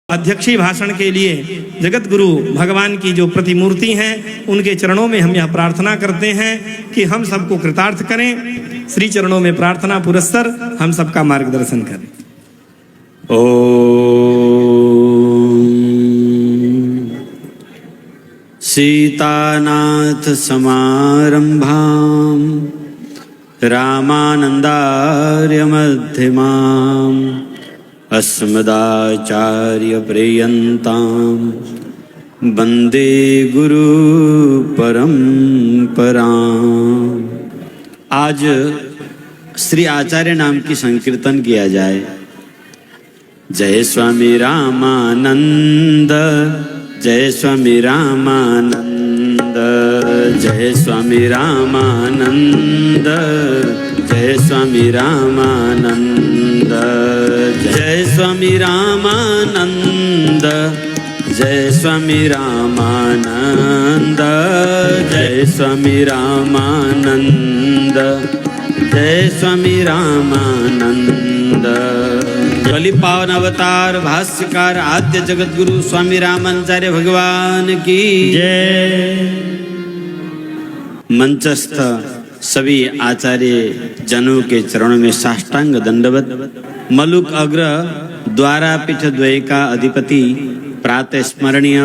अध्यक्षीय भाषण के लिए जगत गुरु भगवान की जो प्रतिमूर्ति हैं उनके चरणों में हम यह प्रार्थना करते हैं कि हम सबको कृतार्थ करें। श्री चरणों में प्रार्थना पुरस्सर हम सबका मार्गदर्शन करें। सीतानाथ समारंभां रामानंदार्य मध्यमाम् अस्मदाचार्य पर्यन्तां वन्दे गुरु परंपराम्। आज श्री आचार्य नाम की संकीर्तन किया जाए। जय स्वामी रामानंद, जय स्वामी रामानंद, जय स्वामी रामानंद, जय स्वामी रामानंद, जय स्वामी रामानंद, जय स्वामी रामानंद, जय स्वामी रामानंद, जय स्वामी रामानंद। कलि पावन अवतार भाष्यकार आद्य जगत गुरु स्वामी रामाचार्य भगवान की जय। मंचस्थ सभी आचार्य जनों के चरणों में साष्टांग दंडवत। मलुक अग्र द्वारा पीठ द्वय का अधिपति प्रातः स्मरणीय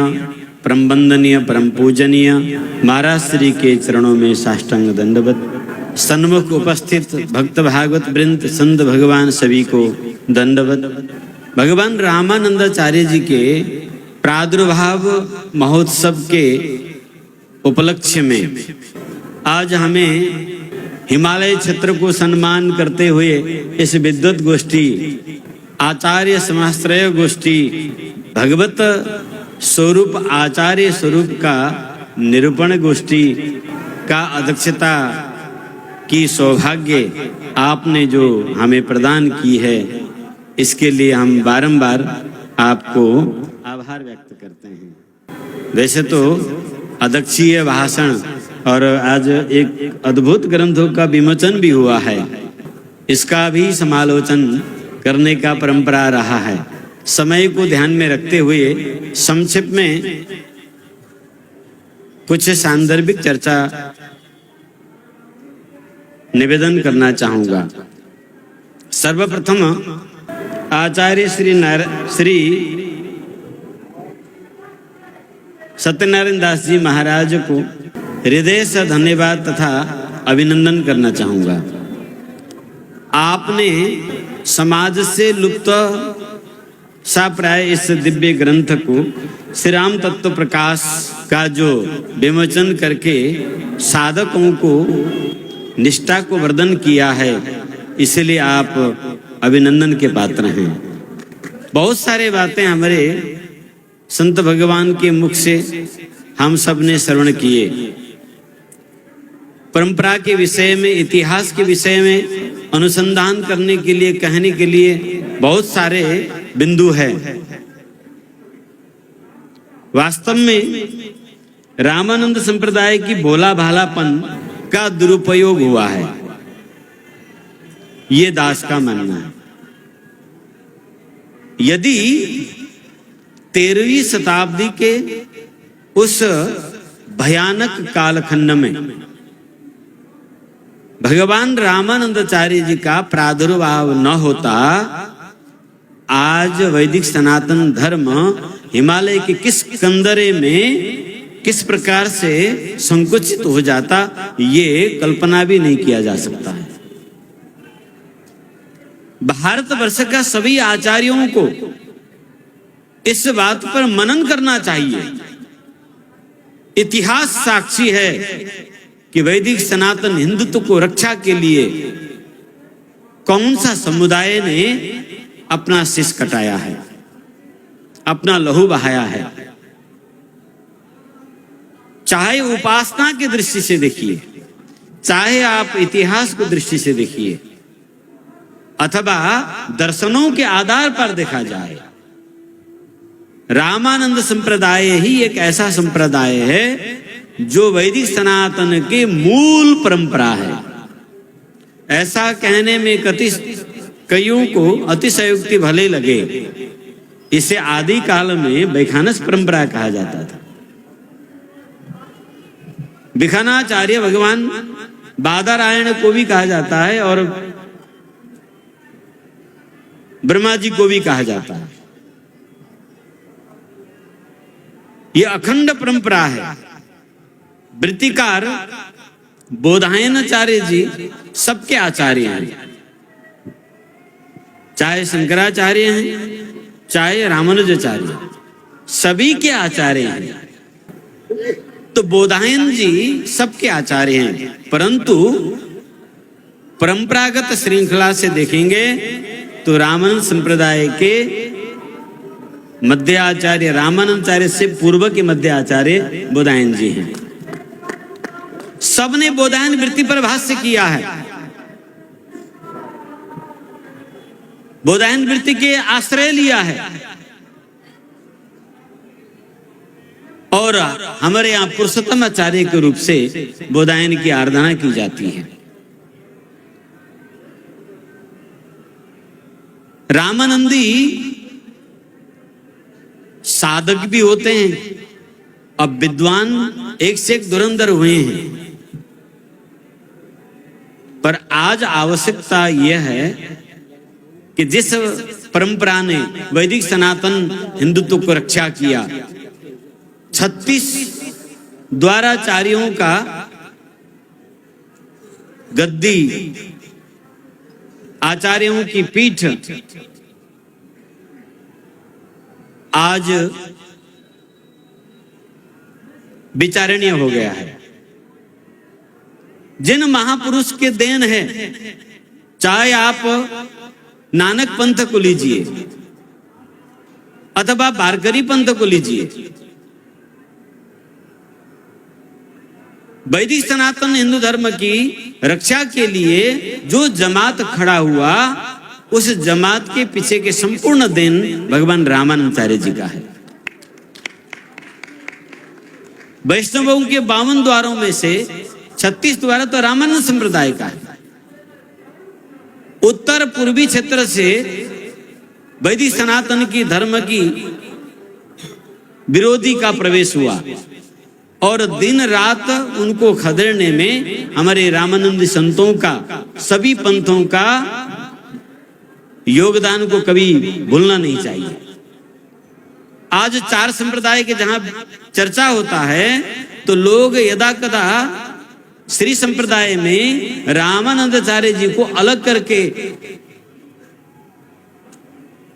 परम वंदनीय परम पूजनीय महाराज श्री के चरणों में साष्टांग दंडवत। सन्मुख उपस्थित भक्त भागवत वृंद संत भगवान सभी को दंडवत। भगवान रामानंदाचार्य जी के प्रादुर्भाव महोत्सव के उपलक्ष्य में आज हमें हिमालय क्षेत्र को सम्मान करते हुए इस विद्वत गोष्ठी आचार्य समाश्रय गोष्ठी भगवत स्वरूप आचार्य स्वरूप का निरूपण गोष्ठी का अध्यक्षता की सौभाग्य आपने जो हमें प्रदान की है, इसके लिए हम बारंबार आपको आभार व्यक्त करते हैं। वैसे तो अध्यक्षीय भाषण और आज एक अद्भुत ग्रंथों का विमोचन भी हुआ है, इसका भी समालोचन करने का परंपरा रहा है। समय को ध्यान में रखते हुए संक्षिप्त में कुछ सांदर्भिक चर्चा निवेदन करना चाहूंगा। सर्वप्रथम आचार्य श्री सत्यनारायण दास जी महाराज को हृदय से धन्यवाद तथा अभिनंदन करना चाहूंगा। आपने समाज से लुप्त सा प्राय इस दिव्य ग्रंथ को श्री राम तत्व प्रकाश का जो विमोचन करके साधकों को निष्ठा को वर्धन किया है, इसलिए आप अभिनंदन के पात्र हैं। बहुत सारे बातें हमारे संत भगवान के मुख से हम सब ने श्रवण किए। परंपरा के विषय में, इतिहास के विषय में अनुसंधान करने के लिए, कहने के लिए बहुत सारे बिंदु हैं। वास्तव में रामानंद संप्रदाय की भोला भालापन का दुरुपयोग हुआ है, ये दास का मानना है। यदि 13वीं शताब्दी के उस भयानक कालखंड में भगवान रामानंदाचार्य जी का प्रादुर्भाव न होता, आज वैदिक सनातन धर्म हिमालय के किस कंदरे में किस प्रकार से संकुचित हो जाता, ये कल्पना भी नहीं किया जा सकता है। भारतवर्ष का सभी आचार्यों को इस बात पर मनन करना चाहिए। इतिहास साक्षी है कि वैदिक सनातन हिंदुत्व को रक्षा के लिए कौन सा समुदाय ने अपना शीश कटाया है, अपना लहू बहाया है। चाहे उपासना की दृष्टि से देखिए, चाहे आप इतिहास को दृष्टि से देखिए, अथवा दर्शनों के आधार पर देखा जाए, रामानंद संप्रदाय ही एक ऐसा संप्रदाय है जो वैदिक सनातन के मूल परंपरा है। ऐसा कहने में कईयों को अतिशयोक्ति भले लगे, इसे आदि काल में वैखानस परंपरा कहा जाता था। विखानाचार्य भगवान बादरायण को भी कहा जाता है और ब्रह्मा जी को भी कहा जाता है। यह अखंड परंपरा है। वृत्तिकार बोधायनाचार्य जी सबके आचार्य हैं, चाहे शंकराचार्य हैं चाहे रामानुजाचार्य, सभी के आचार्य हैं। तो बोधायन जी सबके आचार्य हैं, परंतु परंपरागत श्रृंखला से देखेंगे तो रामानंद संप्रदाय के मध्य आचार्य, रामानंदाचार्य से पूर्व के मध्य आचार्य बोधायन जी हैं। सबने बोधायन वृत्ति पर भाष्य किया है। बोधायन वृत्ति के आश्रय लिया है और हमारे यहाँ पुरुषोत्तम आचार्य के रूप से बोधायन की आराधना की जाती है। रामानंदी साधक भी होते हैं, अब विद्वान एक से एक धुरंधर हुए हैं, पर आज आवश्यकता यह है कि जिस परंपरा ने वैदिक सनातन हिंदुत्व को रक्षा किया, 36 द्वाराचार्यों का गद्दी, आचार्यों की पीठ आज विचारणीय हो गया है। जिन महापुरुष के देन है, चाहे आप नानक पंथ को लीजिए अथवा वारकरी पंथ को लीजिए, वैदिक सनातन हिंदू धर्म की रक्षा के लिए जो जमात खड़ा हुआ, उस जमात के पीछे के संपूर्ण देन भगवान रामानंदाचार्य जी का है। वैष्णवों के 52 द्वारों में से 36 द्वारा तो रामानंद संप्रदाय का है। उत्तर पूर्वी क्षेत्र से वैदिक सनातन की धर्म की विरोधी का प्रवेश हुआ और दिन रात उनको खदेड़ने में हमारे रामानंदी संतों का, सभी पंथों का योगदान को कभी भूलना नहीं चाहिए। आज 4 संप्रदाय के जहां चर्चा होता है तो लोग यदा कदा श्री संप्रदाय में रामानंदाचार्य जी को अलग करके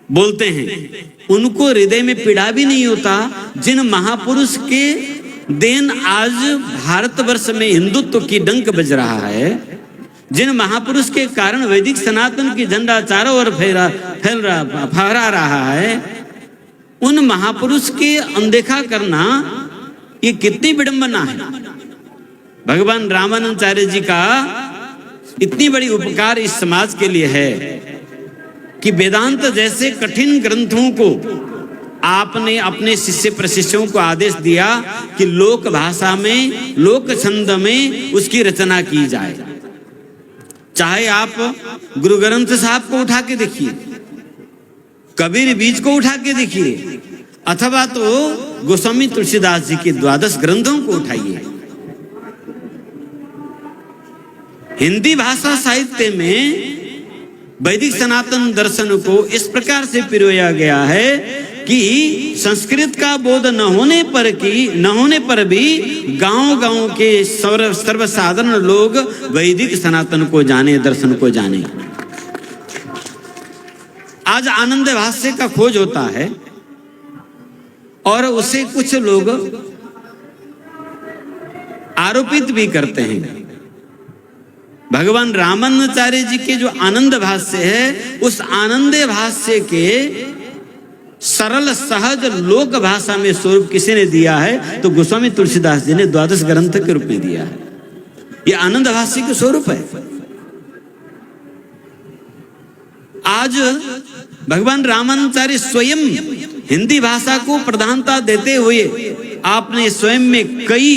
बोलते हैं। उनको हृदय में पीड़ा भी नहीं होता, जिन महापुरुष के देन आज भारतवर्ष में हिंदुत्व की डंक बज रहा है, जिन महापुरुष के कारण वैदिक सनातन की झंडा चारों ओर फहरा रहा है, उन महापुरुष के अनदेखा करना ये कितनी विडंबना है। भगवान रामानंदाचार्य जी का इतनी बड़ी उपकार इस समाज के लिए है कि वेदांत जैसे कठिन ग्रंथों को आपने अपने शिष्य प्रशिष्यों को आदेश दिया कि लोक भाषा में, लोक छंद में उसकी रचना की जाए। चाहे आप गुरु ग्रंथ साहब को उठा के देखिए, कबीर बीज को उठा के देखिए, अथवा तो गोस्वामी तुलसीदास जी के 12 ग्रंथों को उठाइए। हिंदी भाषा साहित्य में वैदिक सनातन दर्शन को इस प्रकार से पिरोया गया है कि संस्कृत का बोध न होने पर भी गांव-गांव के सर्वसाधारण लोग वैदिक सनातन को जाने, दर्शन को जाने। आज आनंद भाष्य का खोज होता है और उसे कुछ लोग आरोपित भी करते हैं। भगवान रामानंदाचार्य जी के जो आनंद भाष्य है, उस आनंद भाष्य के सरल सहज लोक भाषा में स्वरूप किसी ने दिया है तो गोस्वामी तुलसीदास जी ने 12 ग्रंथ के रूप में दिया है। ये आनंद भाष्य के स्वरूप है। आज भगवान रामानंदाचार्य स्वयं हिंदी भाषा को प्रधानता देते हुए आपने स्वयं में कई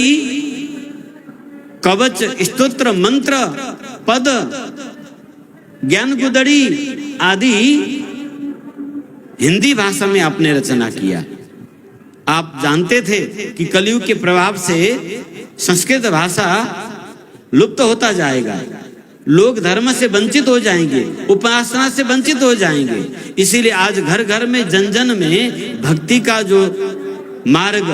कवच, स्तोत्र, मंत्र, पद, ज्ञान गुदड़ी आदि हिंदी भाषा में आपने रचना किया। आप जानते थे कि कलयुग के प्रभाव से संस्कृत भाषा लुप्त होता जाएगा, लोग धर्म से वंचित हो जाएंगे, उपासना से वंचित हो जाएंगे। इसीलिए आज घर घर में जन जन में भक्ति का जो मार्ग,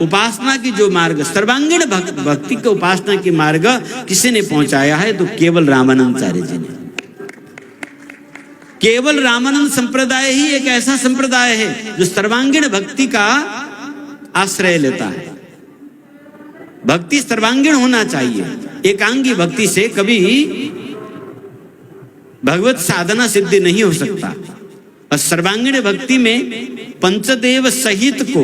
उपासना की जो मार्ग, सर्वांगीण भक्ति के उपासना की मार्ग किसी ने पहुंचाया है तो केवल रामानंदाचार्य जी ने। केवल रामानंद संप्रदाय ही एक ऐसा संप्रदाय है जो सर्वांगीण भक्ति का आश्रय लेता है। भक्ति सर्वांगीण होना चाहिए। एकांगी भक्ति से कभी भगवत साधना सिद्धि नहीं हो सकता। और सर्वांगीण भक्ति में पंचदेव सहित को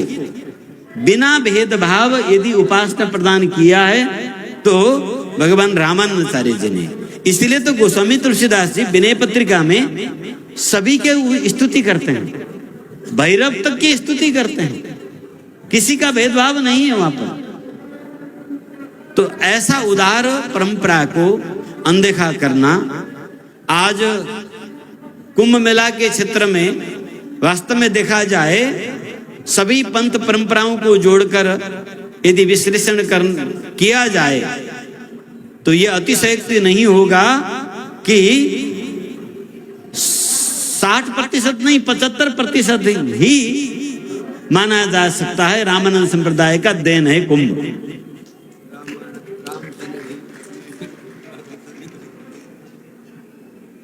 बिना भेदभाव यदि उपासना प्रदान किया है तो भगवान रामानंदाचार्य जी ने। इसलिए तो गोस्वामी तुलसीदास जी विनय पत्रिका में सभी के स्तुति करते हैं, भैरव तक की स्तुति करते हैं, किसी का भेदभाव नहीं है वहां पर। तो ऐसा उदार परंपरा को अनदेखा करना आज कुंभ मेला के क्षेत्र में वास्तव में देखा जाए, सभी पंथ परंपराओं को जोड़कर यदि विश्लेषण किया जाए तो यह अतिशयोक्ति नहीं होगा कि 60% नहीं 75% ही माना जा सकता है रामानंद संप्रदाय का देन है कुंभ।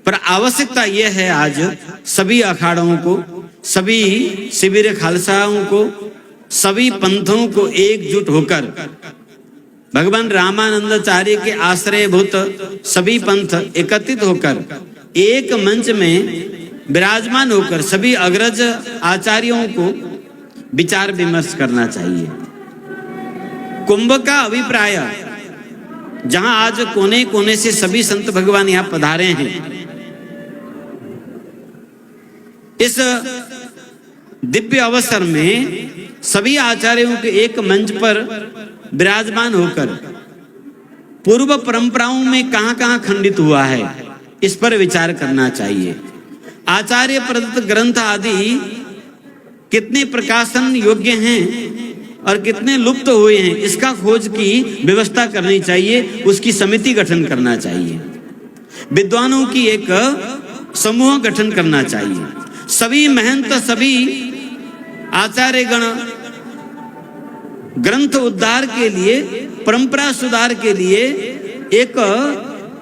पर आवश्यकता यह है आज सभी अखाड़ों को, सभी शिविर खालसाओं को, सभी पंथों को एकजुट होकर भगवान रामानंदाचार्य के आश्रयभूत सभी पंथ एकत्रित होकर एक मंच में विराजमान होकर सभी अग्रज आचार्यों को विचार विमर्श करना चाहिए। कुंभ का अभिप्राय, जहां आज कोने कोने से सभी संत भगवान यहां पधारे हैं, इस दिव्य अवसर में सभी आचार्यों के एक मंच पर विराजमान होकर पूर्व परंपराओं में कहां कहां खंडित हुआ है इस पर विचार करना चाहिए। आचार्य प्रदत्त ग्रंथ आदि कितने प्रकाशन योग्य हैं और कितने लुप्त हुए हैं, इसका खोज की व्यवस्था करनी चाहिए, उसकी समिति गठन करना चाहिए, विद्वानों की एक समूह गठन करना चाहिए। सभी महंत, सभी आचार्य गण ग्रंथ उद्धार के लिए, परंपरा सुधार के लिए एक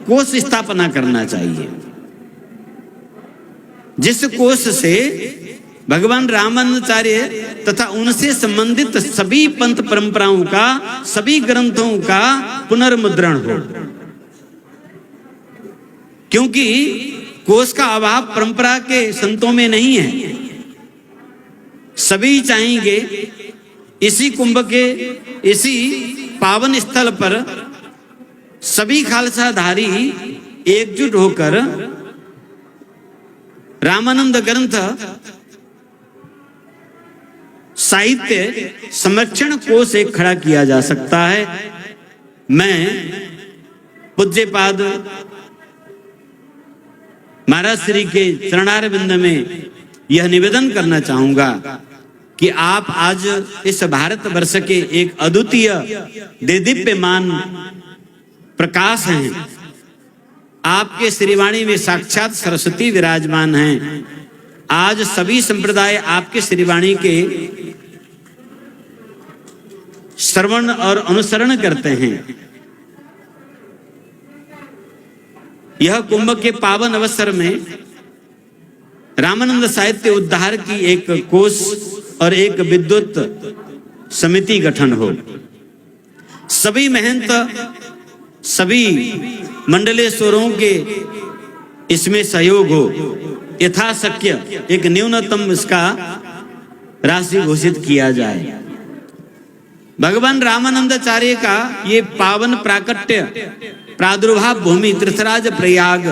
कोष स्थापना करना चाहिए, जिस कोष से भगवान रामानंदाचार्य तथा उनसे संबंधित सभी पंथ परंपराओं का, सभी ग्रंथों का पुनर्मुद्रण हो। क्योंकि कोष का अभाव परंपरा के संतों में नहीं है। सभी चाहेंगे इसी कुंभ के, इसी पावन स्थल पर सभी खालसाधारी एकजुट होकर रामानंद ग्रंथ साहित्य संरक्षण कोष एक खड़ा किया जा सकता है। मैं पूज्यपाद महाराज श्री के चरणारविंद में यह निवेदन करना चाहूंगा कि आप आज इस भारत वर्ष के एक अद्वितीय देदीप्यमान प्रकाश हैं। आपके श्रीवाणी में साक्षात सरस्वती विराजमान हैं। आज सभी संप्रदाय आपके श्रीवाणी के श्रवण और अनुसरण करते हैं। यह कुंभ के पावन अवसर में रामानंद साहित्य उद्धार की एक कोष और एक विद्वत समिति गठन हो। सभी महंत, सभी मंडलेश्वरों के इसमें सहयोग हो। यथाशक्य एक न्यूनतम इसका राशि घोषित किया जाए। भगवान रामानंदाचार्य का ये पावन प्राकट्य प्रादुर्भाव भूमि तीर्थराज प्रयाग,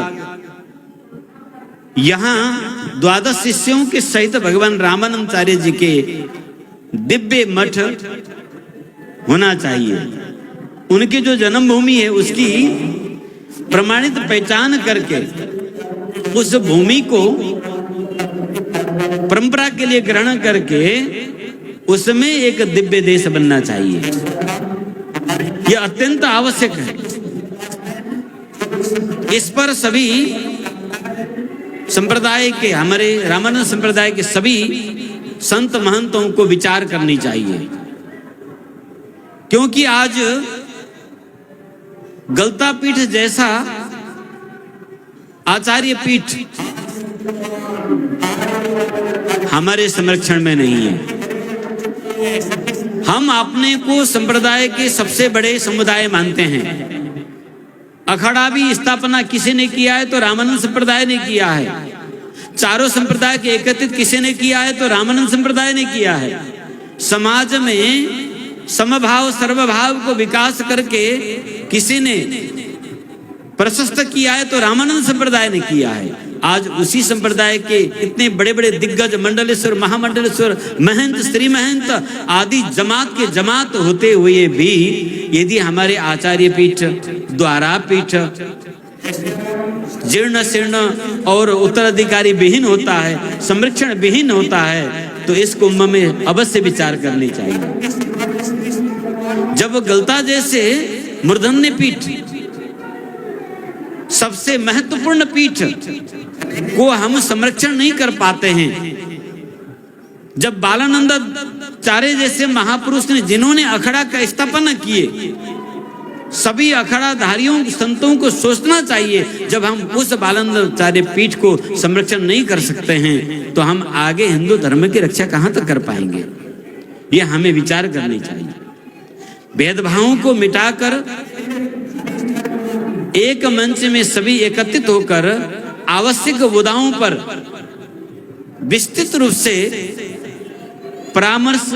यहाँ 12 शिष्यों के सहित भगवान रामानंदाचार्य जी के दिव्य मठ होना चाहिए। उनकी जो जन्मभूमि है उसकी प्रमाणित पहचान करके उस भूमि को परंपरा के लिए ग्रहण करके उसमें एक दिव्य देश बनना चाहिए। यह अत्यंत आवश्यक है। इस पर सभी संप्रदाय के, हमारे रामानंद संप्रदाय के सभी संत महंतों को विचार करनी चाहिए, क्योंकि आज गलता पीठ जैसा आचार्य पीठ हमारे संरक्षण में नहीं है। हम अपने को संप्रदाय के सबसे बड़े समुदाय मानते हैं। अखाड़ा भी स्थापना किसी ने किया है तो रामानंद संप्रदाय ने किया है। चारों संप्रदाय के एकत्रित किसी ने किया है तो रामानंद संप्रदाय ने किया है। समाज में समभाव सर्वभाव को विकास करके किसी ने प्रशस्त किया है तो रामानंद संप्रदाय ने किया है। आज उसी संप्रदाय के इतने बड़े बड़े दिग्गज मंडलेश्वर, महामंडलेश्वर, महंत, श्री महंत आदि जमात के जमात होते हुए भी यदि हमारे आचार्य पीठ, द्वारा पीठ जीर्ण शीर्ण और उत्तराधिकारी विहीन होता है, संरक्षण विहीन होता है, तो इस कुंभ में अवश्य विचार करनी चाहिए। जब गलता जैसे मूर्धन्य पीठ, सबसे महत्वपूर्ण पीठ को हम संरक्षण नहीं कर पाते हैं, जब बालानंदाचार्य जैसे महापुरुष ने, जिन्होंने अखाड़ा का स्थापना किए, सभी अखाड़ाधारियों संतों को सोचना चाहिए, जब हम उस बालानंदाचार्य पीठ को संरक्षण नहीं कर सकते हैं तो हम आगे हिंदू धर्म की रक्षा कहां तक कर पाएंगे। यह हमें विचार करनी चाहिए। भेदभावों को मिटाकर एक मंच में सभी एकत्रित होकर आवश्यक मुद्दाओं पर विस्तृत रूप से परामर्श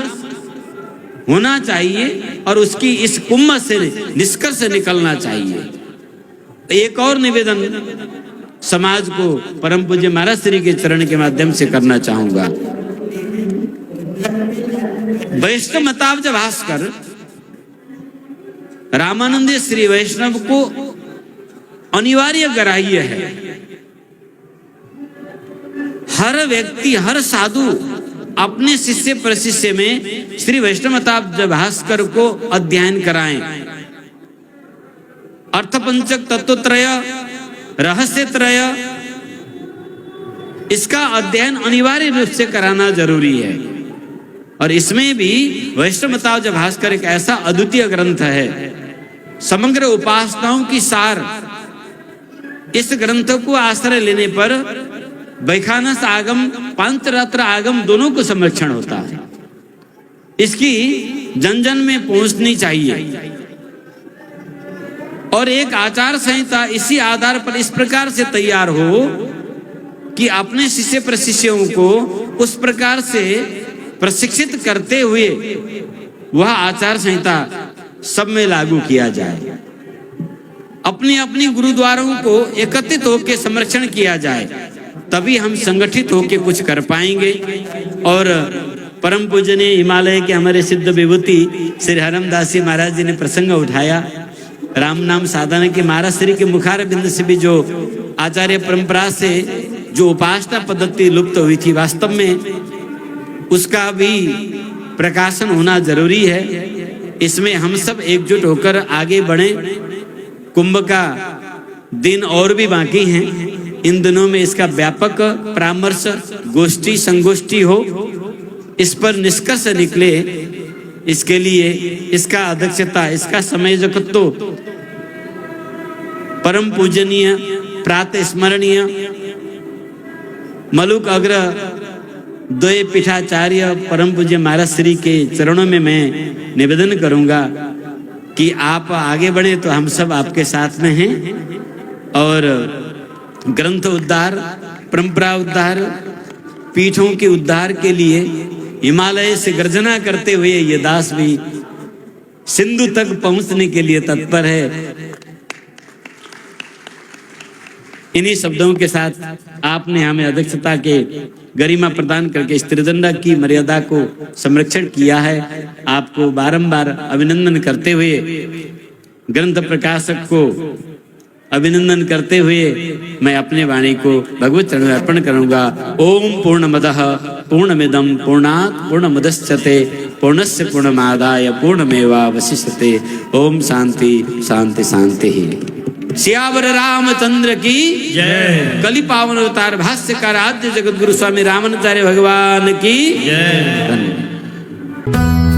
होना चाहिए और उसकी इस कुंभ से निष्कर्ष निकलना चाहिए। एक और निवेदन समाज को परम पूज्य महाराज श्री के चरण के माध्यम से करना चाहूंगा। वैष्णव मताब्ज भास्कर रामानंद श्री वैष्णव को अनिवार्य ग्राह्य है। हर व्यक्ति, हर साधु अपने शिष्य प्रशिष्य में श्री वैष्णवताब्ज भास्कर को अध्ययन कराएं। अर्थपंचक, तत्वत्रय, रहस्यत्रय, इसका अध्ययन अनिवार्य रूप से कराना जरूरी है। और इसमें भी वैष्णवताब्ज भास्कर एक ऐसा अद्वितीय ग्रंथ है, समग्र उपासनाओं की सार। इस ग्रंथ को आश्रय लेने पर वैखानस आगम, पांचरात्र आगम दोनों को संरक्षण होता है। इसकी जन जन में पहुंचनी चाहिए और एक आचार संहिता इसी आधार पर इस प्रकार से तैयार हो कि अपने शिष्य प्रशिष्यों को उस प्रकार से प्रशिक्षित करते हुए वह आचार संहिता सब में लागू किया जाए। अपनी अपनी गुरुद्वारों को एकत्रित होकर संरक्षण किया जाए, तभी हम संगठित होकर कुछ कर पाएंगे। और परम पूजनीय हिमालय के हमारे सिद्ध विभूति श्री हरमदास जी महाराज जी ने प्रसंग उठाया, राम नाम साधना के महाराज श्री के मुखार बिंद से भी जो आचार्य परंपरा से जो उपासना पद्धति लुप्त हुई थी, वास्तव में उसका भी प्रकाशन होना जरूरी है। इसमें हम सब एकजुट होकर आगे बढ़े। कुंभ का दिन और भी बाकी हैं। इन दिनों में इसका व्यापक परामर्श, गोष्ठी, संगोष्ठी हो, इस पर निष्कर्ष निकले। इसके लिए इसका अध्यक्षता, इसका संयोजकत्व परम पूजनीय, प्रातः स्मरणीय मलुक अग्र द्वय पीठाचार्य परम पूज्य महाराज श्री के चरणों में मैं निवेदन करूंगा कि आप आगे बढ़े तो हम सब आपके साथ में हैं। और ग्रंथ उद्धार, परंपरा उद्धार, पीठों के उद्धार के लिए हिमालय से गर्जना करते हुए ये दास भी सिंधु तक पहुंचने के लिए तत्पर है। इन्हीं शब्दों के साथ आपने हमें अध्यक्षता के गरिमा प्रदान करके इस त्रिदंड की मर्यादा को संरक्षण किया है। आपको बारंबार अभिनंदन करते हुए ग्रंथ प्रकाशक को अभिनंदन करते हुए मैं अपने वाणी को भगवत चरण में अर्पण करूंगा। ओम पूर्णमदः पूर्णमिदं पूर्णात् पूर्णमुदच्यते पूर्णस्य पूर्णमादाय पूर्णमेवावशिष्यते। ओम शांति शांति शांति। सियावर रामचंद्र की जय। कलि पावन अवतार भाष्यकार आद्य जगत गुरु स्वामी रामानुजाचार्य भगवान की जय। धन्यवाद।